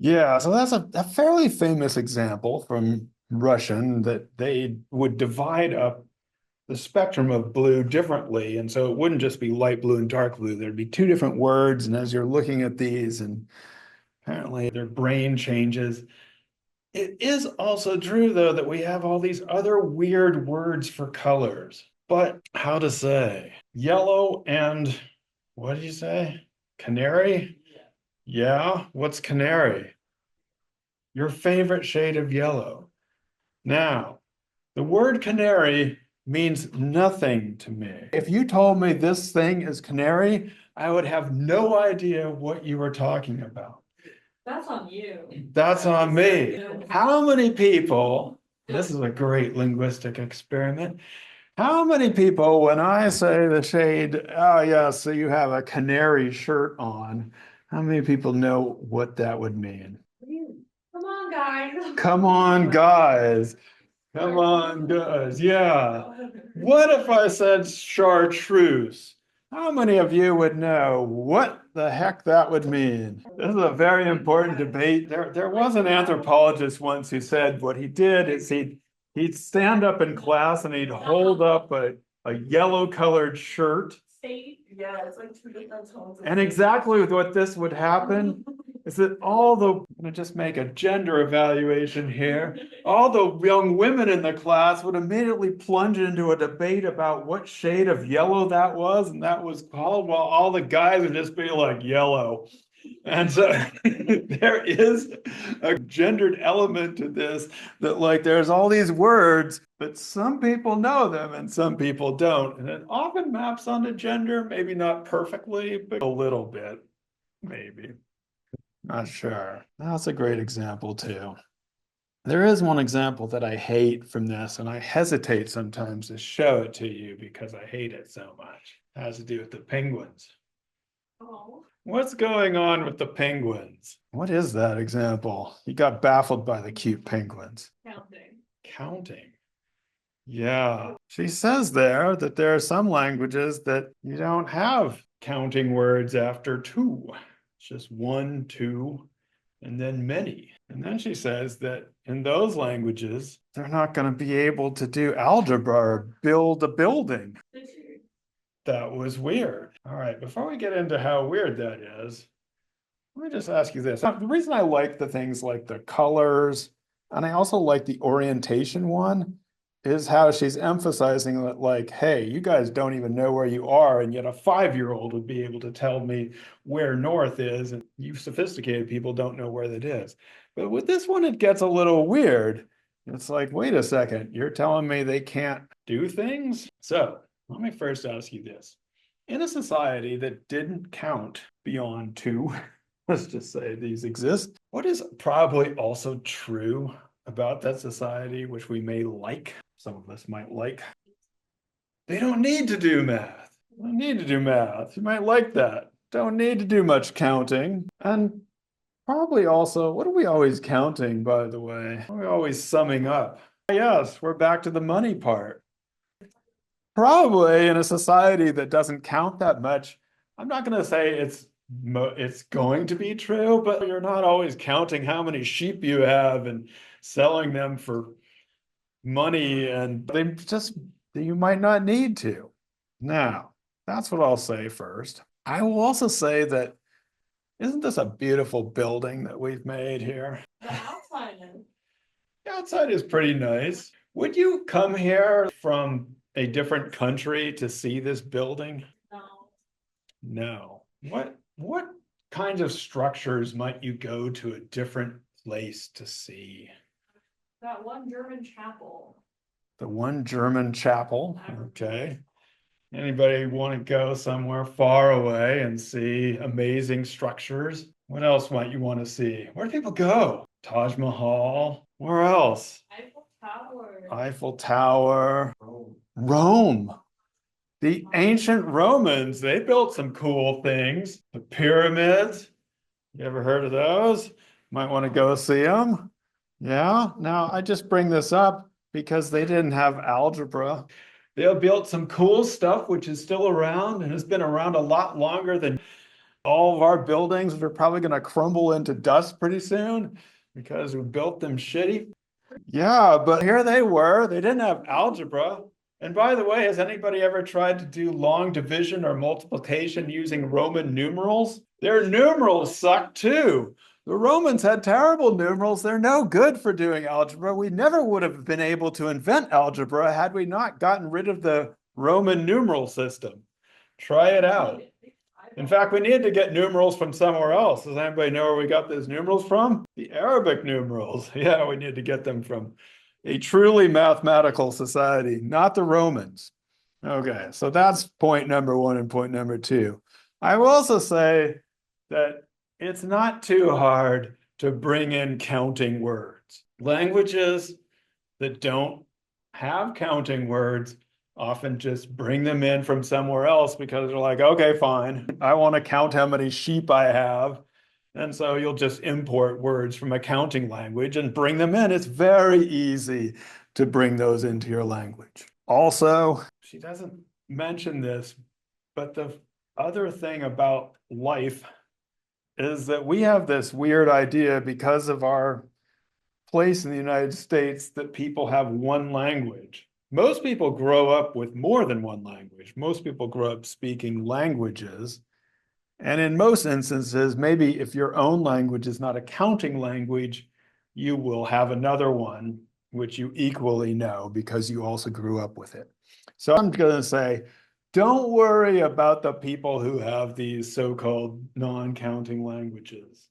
Yeah, so that's a fairly famous example from Russian that they would divide up the spectrum of blue differently. And so it wouldn't just be light blue and dark blue. There'd be two different words. And as you're looking at these, and apparently their brain changes. It is also true, though, that we have all these other weird words for colors. But how to say? Yellow and what did you say? Canary? Yeah, what's canary? Your favorite shade of yellow. Now, the word canary means nothing to me. If you told me this thing is canary, I would have no idea what you were talking about. That's on you. That's on me. How many people, this is a great linguistic experiment. How many people, when I say the shade, oh yeah, so you have a canary shirt on, how many people know what that would mean? Come on, guys. Come on, guys. Come on, guys. Yeah. What if I said chartreuse? How many of you would know what the heck that would mean? This is a very important debate. There was an anthropologist once who said what he did is he'd stand up in class and he'd hold up a yellow colored shirt. Yeah, it's like two different tones. And exactly what this would happen is that I'm gonna just make a gender evaluation here. All the young women in the class would immediately plunge into a debate about what shade of yellow that was, and that was called, while all the guys would just be like yellow. And so there is a gendered element to this, that like there's all these words, but some people know them and some people don't. And it often maps onto gender, maybe not perfectly, but a little bit, maybe. Not sure. That's a great example too. There is one example that I hate from this, and I hesitate sometimes to show it to you because I hate it so much. It has to do with the penguins. Oh. What's going on with the penguins? What is that example? You got baffled by the cute penguins. Counting. Counting. Yeah. She says there that there are some languages that you don't have counting words after two. It's just one, two, and then many. And then she says that in those languages, they're not going to be able to do algebra or build a building. That was weird. All right, before we get into how weird that is, let me just ask you this. The reason I like the things like the colors, and I also like the orientation one, is how she's emphasizing that, like, hey, you guys don't even know where you are, and yet a 5-year-old would be able to tell me where north is, and you sophisticated people don't know where that is. But with this one, it gets a little weird. It's like, wait a second, you're telling me they can't do things? So let me first ask you this. In a society that didn't count beyond two, let's just say these exist, what is probably also true about that society, which we may like, some of us might like? They don't need to do math. They don't need to do math. You might like that. Don't need to do much counting. And probably also, what are we always counting, by the way? What are we always summing up? Yes, we're back to the money part. Probably in a society that doesn't count that much, I'm not going to say it's going to be true, but you're not always counting how many sheep you have and selling them for money, and you might not need to. Now, that's what I'll say first. I will also say that, isn't this a beautiful building that we've made here? The outside is. The outside is pretty nice. Would you come here from a different country to see this building? No. No. What kinds of structures might you go to a different place to see? That one German chapel. The one German chapel. Okay. Anybody want to go somewhere far away and see amazing structures? What else might you want to see? Where do people go? Taj Mahal. Where else? Eiffel Tower. Eiffel Tower. Rome. The ancient Romans, they built some cool things. The pyramids. You ever heard of those? Might want to go see them. Yeah. Now, I just bring this up because they didn't have algebra. They built some cool stuff which is still around and has been around a lot longer than All of our buildings are probably going to crumble into dust pretty soon because we built them shitty. Yeah, but here they were. They didn't have algebra. And by the way, has anybody ever tried to do long division or multiplication using Roman numerals? Their numerals suck too. The Romans had terrible numerals. They're no good for doing algebra. We never would have been able to invent algebra had we not gotten rid of the Roman numeral system. Try it out. In fact, we need to get numerals from somewhere else. Does anybody know where we got those numerals from? The Arabic numerals. Yeah, we need to get them from a truly mathematical society, not the Romans. Okay, so that's point number one and point number two. I will also say that it's not too hard to bring in counting words. Languages that don't have counting words often just bring them in from somewhere else because they're like, okay, fine, I want to count how many sheep I have. And so you'll just import words from a counting language and bring them in. It's very easy to bring those into your language. Also, she doesn't mention this, but the other thing about life is that we have this weird idea because of our place in the United States that people have one language. Most people grow up with more than one language. Most people grow up speaking languages. And in most instances, maybe if your own language is not a counting language, you will have another one which you equally know because you also grew up with it. So I'm going to say, don't worry about the people who have these so-called non-counting languages.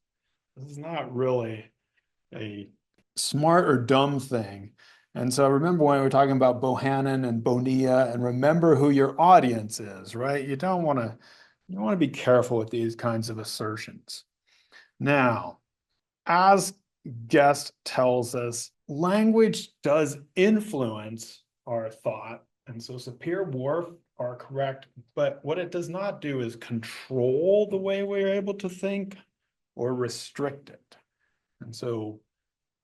This is not really a smart or dumb thing. And so remember when we were talking about Bohannon and Bonilla, and remember who your audience is, right? You want to be careful with these kinds of assertions. Now, as Guest tells us, language does influence our thought. And so Sapir-Whorf are correct, but what it does not do is control the way we're able to think or restrict it. And so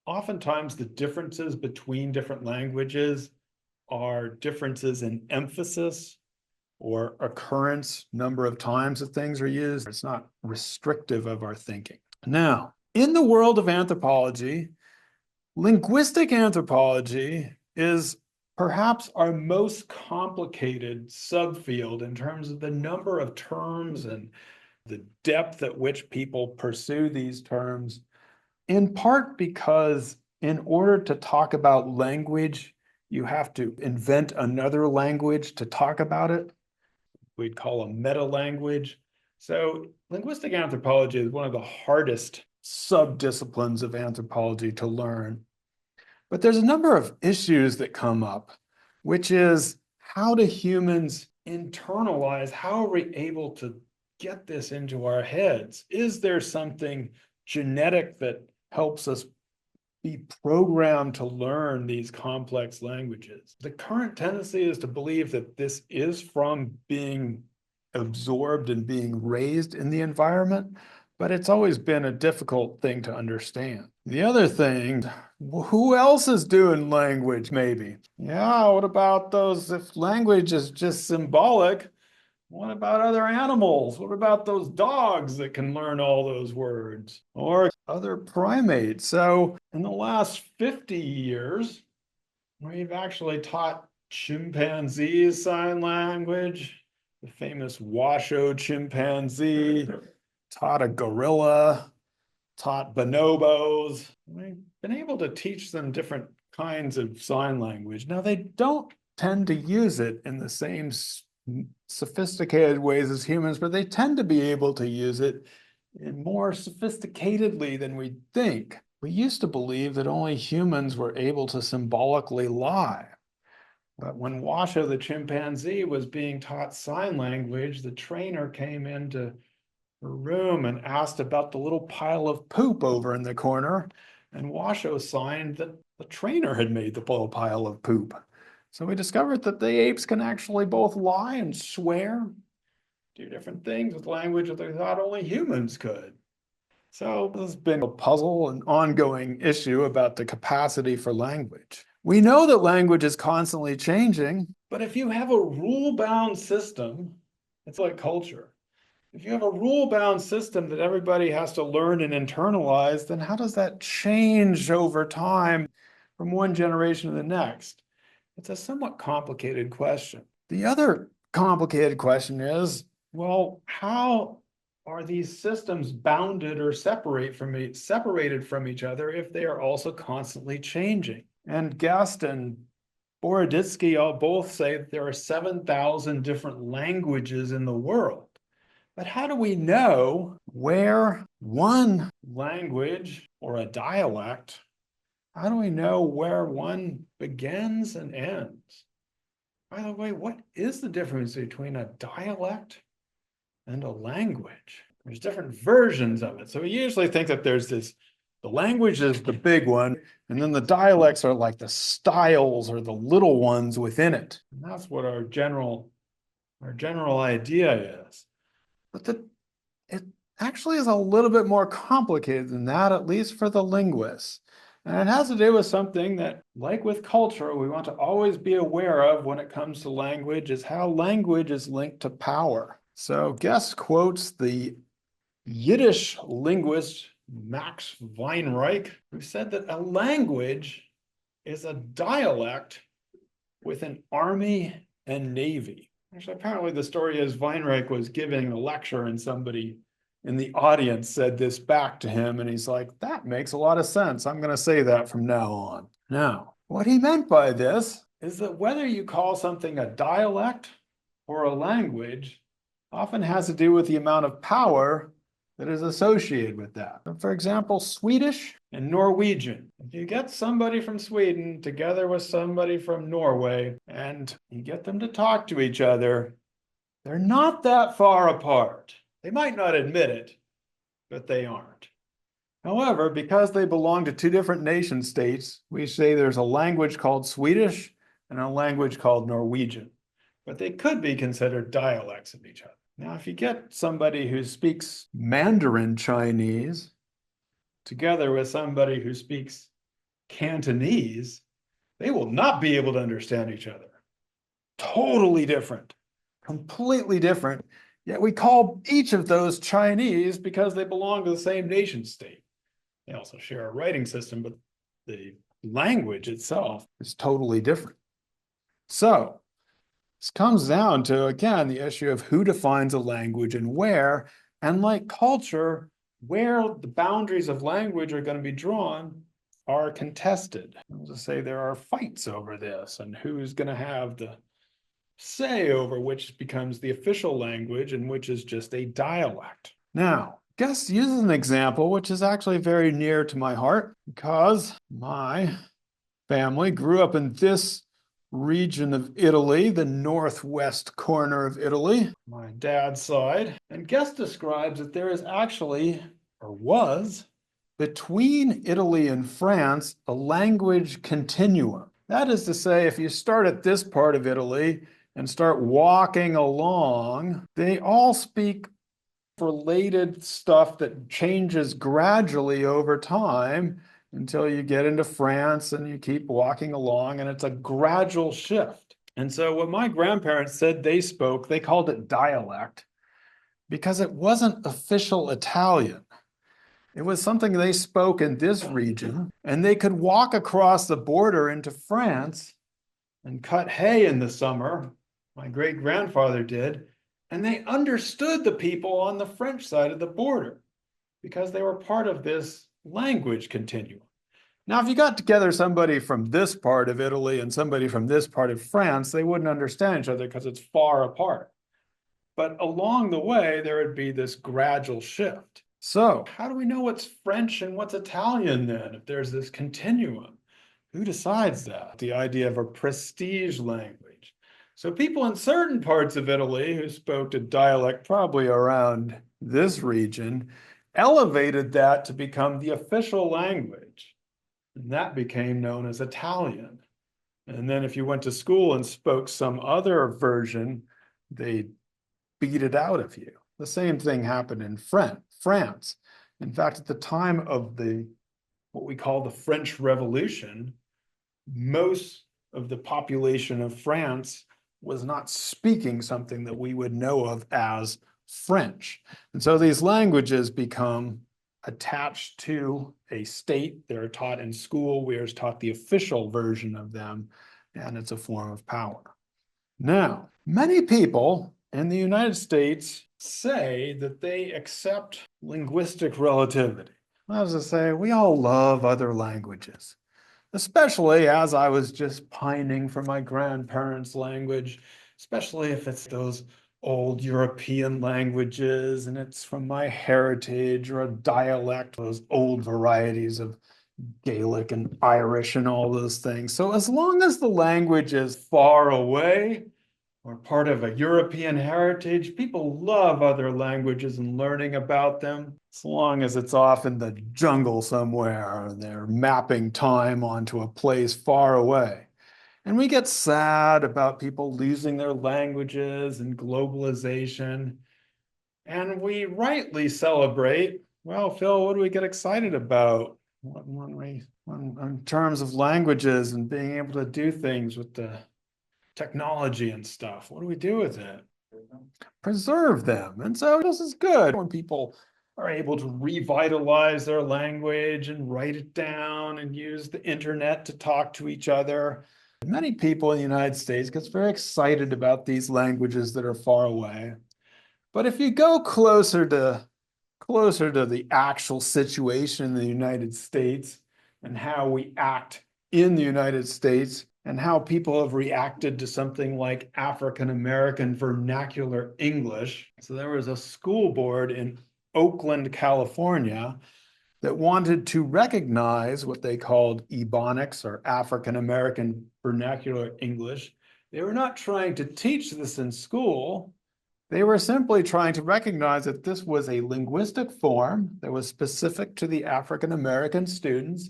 oftentimes the differences between different languages are differences in emphasis or occurrence, number of times that things are used. It's not restrictive of our thinking. Now, in the world of anthropology, linguistic anthropology is perhaps our most complicated subfield in terms of the number of terms and the depth at which people pursue these terms, in part because in order to talk about language, you have to invent another language to talk about it. We'd call a meta language. So linguistic anthropology is one of the hardest sub-disciplines of anthropology to learn. But there's a number of issues that come up, which is how do humans internalize? How are we able to get this into our heads? Is there something genetic that helps us be programmed to learn these complex languages? The current tendency is to believe that this is from being absorbed and being raised in the environment, but it's always been a difficult thing to understand. The other thing, who else is doing language, maybe? Yeah, what about those, if language is just symbolic, what about other animals? What about those dogs that can learn all those words? Or other primates? So in the last 50 years, we've actually taught chimpanzees sign language. The famous Washoe chimpanzee, taught a gorilla, taught bonobos. We've been able to teach them different kinds of sign language. Now, they don't tend to use it in the same sophisticated ways as humans, but they tend to be able to use it in more sophisticatedly than we think. We used to believe that only humans were able to symbolically lie. But when Washoe the chimpanzee was being taught sign language, the trainer came into her room and asked about the little pile of poop over in the corner. And Washoe signed that the trainer had made the little pile of poop. So we discovered that the apes can actually both lie and swear, do different things with language that they thought only humans could. So this has been a puzzle and ongoing issue about the capacity for language. We know that language is constantly changing, but if you have a rule-bound system, it's like culture. If you have a rule-bound system that everybody has to learn and internalize, then how does that change over time from one generation to the next? It's a somewhat complicated question. The other complicated question is, well, how are these systems bounded or separated from each other if they are also constantly changing? And Guest and Boroditsky all both say that there are 7,000 different languages in the world. But how do we know where one language or a dialect, how do we know where one begins and ends? By the way, what is the difference between a dialect and a language? There's different versions of it. So we usually think that there's this, the language is the big one, and then the dialects are like the styles or the little ones within it. And that's what our general idea is. But it actually is a little bit more complicated than that, at least for the linguists. And it has to do with something that, like with culture, we want to always be aware of when it comes to language, is how language is linked to power. So Guest quotes the Yiddish linguist Max Weinreich, who said that a language is a dialect with an army and navy. Actually, apparently the story is Weinreich was giving a lecture and somebody in the audience said this back to him, and he's like, that makes a lot of sense. I'm going to say that from now on. Now, what he meant by this is that whether you call something a dialect or a language often has to do with the amount of power that is associated with that. For example, Swedish and Norwegian. If you get somebody from Sweden together with somebody from Norway and you get them to talk to each other, they're not that far apart. They might not admit it, but they aren't. However, because they belong to two different nation states, we say there's a language called Swedish and a language called Norwegian, but they could be considered dialects of each other. Now, if you get somebody who speaks Mandarin Chinese together with somebody who speaks Cantonese, they will not be able to understand each other. Totally different, completely different. Yet we call each of those Chinese because they belong to the same nation state. They also share a writing system, but the language itself is totally different. So this comes down to, again, the issue of who defines a language and where, and like culture, where the boundaries of language are going to be drawn are contested. I'll just say there are fights over this and who's going to have the say over which becomes the official language and which is just a dialect. Now, Guest uses an example which is actually very near to my heart because my family grew up in this region of Italy, the northwest corner of Italy, my dad's side. And Guest describes that there is actually, or was, between Italy and France, a language continuum. That is to say, if you start at this part of Italy and start walking along, they all speak related stuff that changes gradually over time until you get into France and you keep walking along, and it's a gradual shift. And so what my grandparents said they spoke, they called it dialect because it wasn't official Italian. It was something they spoke in this region, and they could walk across the border into France and cut hay in the summer. My great grandfather did, and they understood the people on the French side of the border because they were part of this language continuum. Now, if you got together somebody from this part of Italy and somebody from this part of France, they wouldn't understand each other because it's far apart. But along the way, there would be this gradual shift. So how do we know what's French and what's Italian then, if there's this continuum? Who decides that? The idea of a prestige language. So people in certain parts of Italy who spoke a dialect probably around this region elevated that to become the official language. And that became known as Italian. And then if you went to school and spoke some other version, they beat it out of you. The same thing happened in France. In fact, at the time of what we call the French Revolution, most of the population of France was not speaking something that we would know of as French. And so these languages become attached to a state. They're taught in school. We're taught the official version of them, and it's a form of power. Now, many people in the United States say that they accept linguistic relativity. As I say, we all love other languages, especially as I was just pining for my grandparents' language, especially if it's those old European languages and it's from my heritage or a dialect, those old varieties of Gaelic and Irish and all those things. So as long as the language is far away or part of a European heritage, people love other languages and learning about them, as long as it's off in the jungle somewhere and they're mapping time onto a place far away. And we get sad about people losing their languages and globalization. And we rightly celebrate. Well, Phil, what do we get excited about in terms of languages and being able to do things with the technology and stuff? What do we do with it? Preserve them. And so this is good when people are able to revitalize their language and write it down and use the internet to talk to each other. Many people in the United States get very excited about these languages that are far away. But if you go closer to the actual situation in the United States and how we act in the United States and how people have reacted to something like African American vernacular English. So there was a school board in Oakland, California, that wanted to recognize what they called Ebonics, or African American vernacular English. They were not trying to teach this in school. They were simply trying to recognize that this was a linguistic form that was specific to the African American students,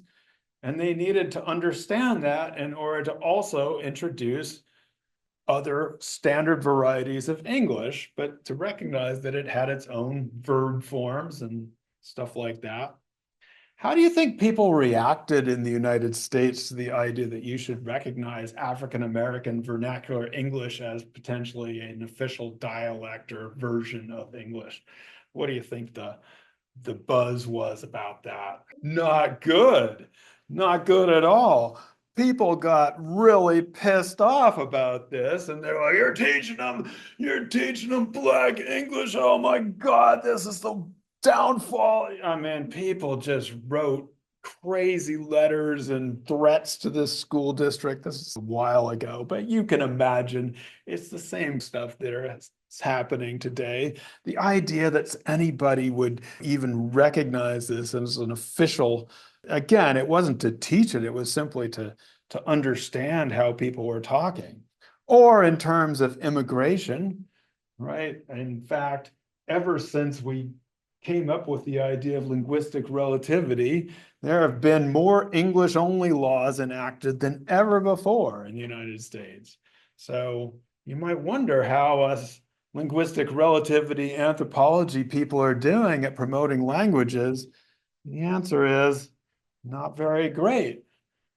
and they needed to understand that in order to also introduce other standard varieties of English, but to recognize that it had its own verb forms and stuff like that. How do you think people reacted in the United States to the idea that you should recognize African American vernacular English as potentially an official dialect or version of English? What do you think the buzz was about that? Not good. Not good at all. People got really pissed off about this, and they're like, you're teaching them black English. Oh my God, this is the downfall. I mean, people just wrote crazy letters and threats to this school district. This is a while ago, but you can imagine it's the same stuff that is happening today. The idea that anybody would even recognize this as an official, again, it wasn't to teach it, it was simply to understand how people were talking. Or in terms of immigration, right? In fact, ever since we came up with the idea of linguistic relativity, there have been more English only laws enacted than ever before in the United States. So you might wonder how us linguistic relativity anthropology people are doing at promoting languages. The answer is not very great.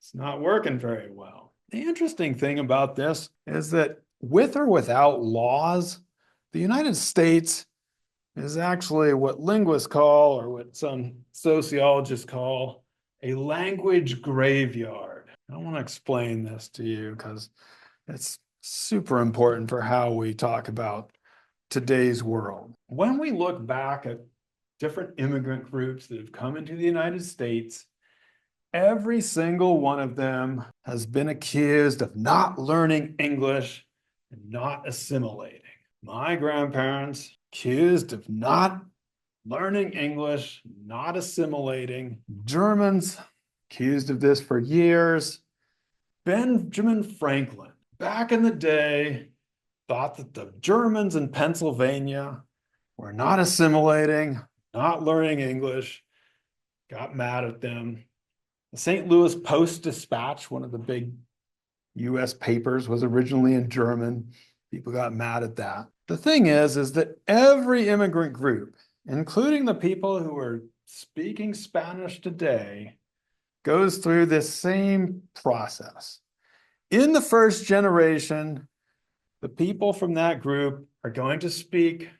It's not working very well. The interesting thing about this is that with or without laws, the United States is actually what linguists call, or what some sociologists call, a language graveyard. I want to explain this to you because it's super important for how we talk about today's world. When we look back at different immigrant groups that have come into the United States, every single one of them has been accused of not learning English and not assimilating. My grandparents accused of not learning English, not assimilating. Germans accused of this for years. Benjamin Franklin, back in the day, thought that the Germans in Pennsylvania were not assimilating, not learning English, got mad at them. The St. Louis Post-Dispatch, one of the big US papers, was originally in German. People got mad at that. The thing is that every immigrant group, including the people who are speaking Spanish today, goes through this same process. In the first generation, the people from that group are going to speak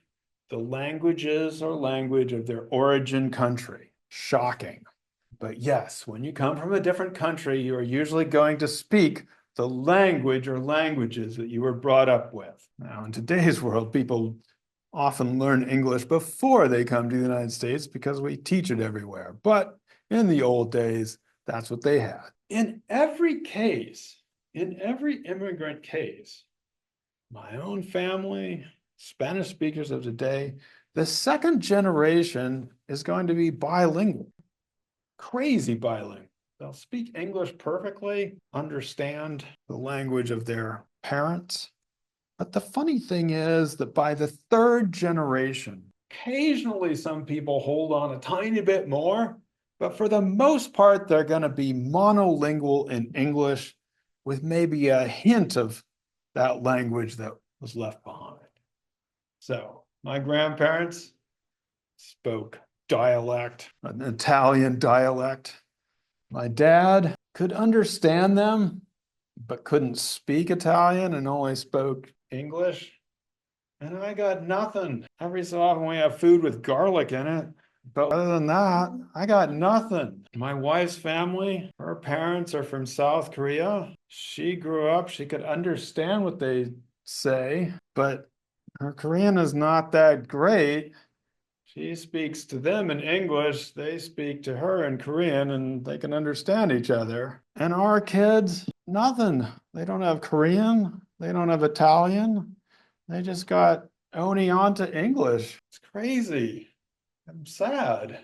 The languages or language of their origin country. Shocking. But yes, when you come from a different country, you are usually going to speak the language or languages that you were brought up with. Now, in today's world, people often learn English before they come to the United States because we teach it everywhere. But in the old days, that's what they had. In every case, in every immigrant case, my own family, Spanish speakers of today, the second generation is going to be bilingual, crazy bilingual. They'll speak English perfectly, understand the language of their parents. But the funny thing is that by the third generation, occasionally some people hold on a tiny bit more, but for the most part, they're going to be monolingual in English with maybe a hint of that language that was left behind. So my grandparents spoke dialect, an Italian dialect. My dad could understand them, but couldn't speak Italian and only spoke English. And I got nothing. Every so often we have food with garlic in it. But other than that, I got nothing. My wife's family, her parents are from South Korea. She grew up, she could understand what they say, but her Korean is not that great. She speaks to them in English, they speak to her in Korean, and they can understand each other. And our kids, nothing. They don't have Korean, they don't have Italian. They just got only onto English. It's crazy. I'm sad.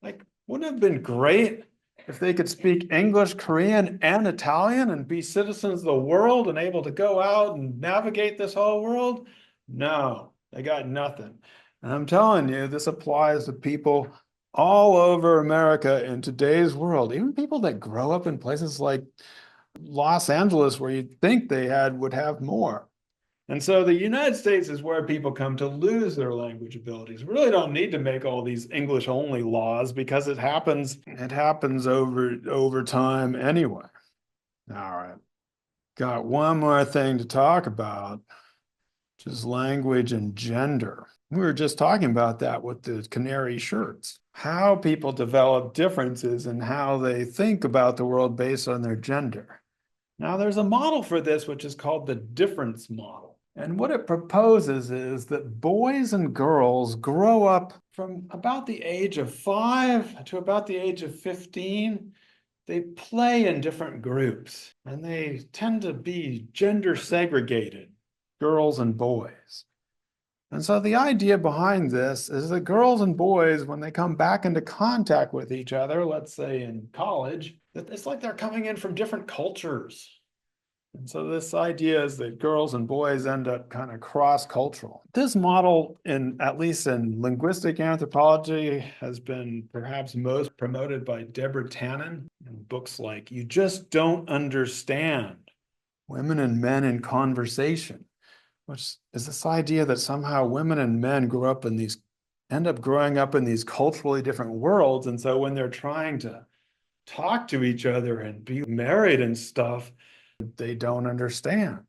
Like, wouldn't it have been great if they could speak English, Korean, and Italian and be citizens of the world and able to go out and navigate this whole world? No, they got nothing. And I'm telling you, this applies to people all over America in today's world, even people that grow up in places like Los Angeles, where you'd think would have more. And so the United States is where people come to lose their language abilities. We really don't need to make all these English only laws because it happens over time anyway. All right. Got one more thing to talk about, which is language and gender. We were just talking about that with the canary shirts. How people develop differences in how they think about the world based on their gender. Now, there's a model for this, which is called the difference model. And what it proposes is that boys and girls grow up from about the age of 5 to about the age of 15. They play in different groups and they tend to be gender segregated, girls and boys. And so the idea behind this is that girls and boys, when they come back into contact with each other, let's say in college, that it's like they're coming in from different cultures. And so this idea is that girls and boys end up kind of cross-cultural. This model, at least in linguistic anthropology, has been perhaps most promoted by Deborah Tannen in books like You Just Don't Understand, Women and Men in Conversation, which is this idea that somehow women and men end up growing up in these culturally different worlds. And so when they're trying to talk to each other and be married and stuff, they don't understand.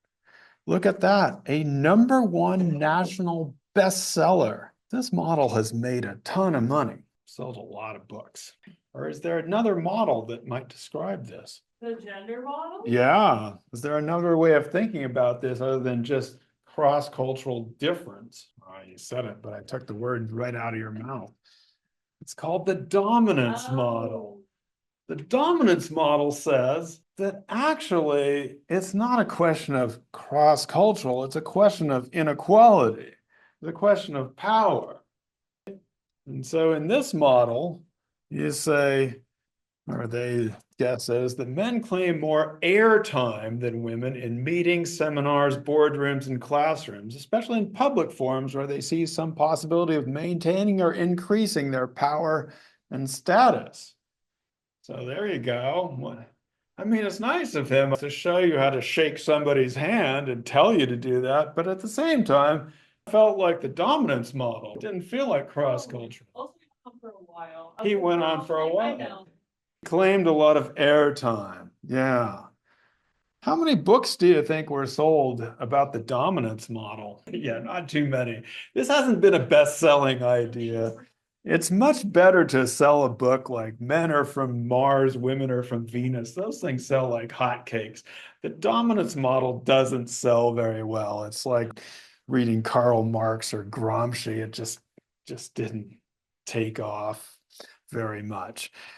Look at that, a #1 national bestseller. This model has made a ton of money, sold a lot of books. Or is there another model that might describe this? The gender model? Yeah, is there another way of thinking about this other than just cross-cultural difference? Oh, you said it, but I took the word right out of your mouth. It's called the dominance model. The dominance model says that actually it's not a question of cross-cultural, it's a question of inequality. It's a question of power. And so in this model, you say, or they guess is that men claim more airtime than women in meetings, seminars, boardrooms, and classrooms, especially in public forums where they see some possibility of maintaining or increasing their power and status. So there you go. I mean, it's nice of him to show you how to shake somebody's hand and tell you to do that, but at the same time, it felt like the dominance model. It didn't feel like cross-cultural. Also went on for a while. He went on for a I while. know. Claimed a lot of airtime. Yeah. How many books do you think were sold about the dominance model? Yeah, not too many. This hasn't been a best-selling idea. It's much better to sell a book like Men Are From Mars, Women Are From Venus. Those things sell like hotcakes. The dominance model doesn't sell very well. It's like reading Karl Marx or Gramsci. It just didn't take off very much.